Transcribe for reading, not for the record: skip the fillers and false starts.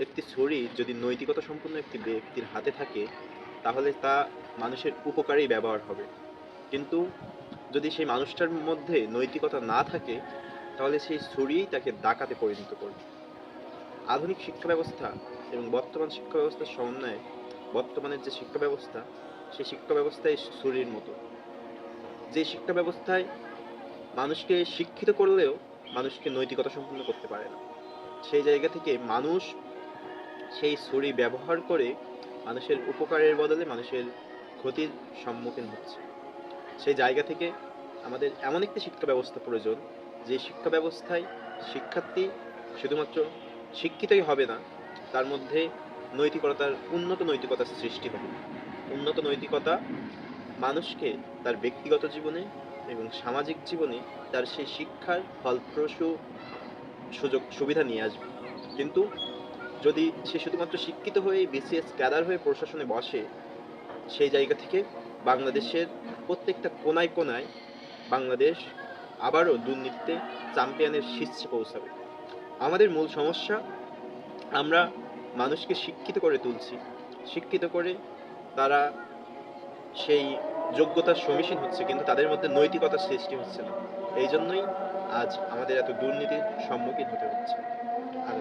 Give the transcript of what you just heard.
একটি ছড়ি যদি নৈতিকতা সম্পন্ন একটি ব্যক্তির হাতে থাকে তাহলে তা মানুষের উপকারেই ব্যবহার হবে। কিন্তু যদি সেই মানুষটার মধ্যে নৈতিকতা না থাকে তাহলে সেই ছুরিই তাকে ডাকাতে পরিণত করবে। আধুনিক শিক্ষা ব্যবস্থা এবং বর্তমান শিক্ষা ব্যবস্থার সমন্বয়ে বর্তমানের যে শিক্ষা ব্যবস্থা, সেই শিক্ষা ব্যবস্থায় ছুরির মতো। যে শিক্ষা ব্যবস্থায় মানুষকে শিক্ষিত করলেও মানুষকে নৈতিকতা সম্পন্ন করতে পারে না। সেই জায়গা থেকে মানুষ সেই ছুরি ব্যবহার করে মানুষের উপকারের বদলে মানুষের ক্ষতির সম্মুখীন হচ্ছে। সেই জায়গা থেকে আমাদের এমন একটি শিক্ষা ব্যবস্থা প্রয়োজন, যে শিক্ষা ব্যবস্থায় শিক্ষার্থী শুধুমাত্র শিক্ষিতই হবে না, তার মধ্যে উন্নত নৈতিকতার সৃষ্টি হবে। উন্নত নৈতিকতা মানুষকে তার ব্যক্তিগত জীবনে এবং সামাজিক জীবনে তার সেই শিক্ষার ফলপ্রসূ সুযোগ সুবিধা নিয়ে আসবে। কিন্তু যদি সে শুধুমাত্র শিক্ষিত হয়ে বিসিএস ক্যাডার হয়ে প্রশাসনে বসে, সেই জায়গা থেকে বাংলাদেশের প্রত্যেকটা কোনায় কোনায় বাংলাদেশ আবারও দুর্নীতিতে চ্যাম্পিয়নের শীর্ষে পৌঁছাবে। আমাদের মূল সমস্যা, আমরা মানুষকে শিক্ষিত করে তুলছি, শিক্ষিত করে তারা সেই যোগ্যতার সমীচীন হচ্ছে, কিন্তু তাদের মধ্যে নৈতিকতার সৃষ্টি হচ্ছে না। এই জন্যই আজ আমাদের এত দুর্নীতির সম্মুখীন হতে হচ্ছে। আর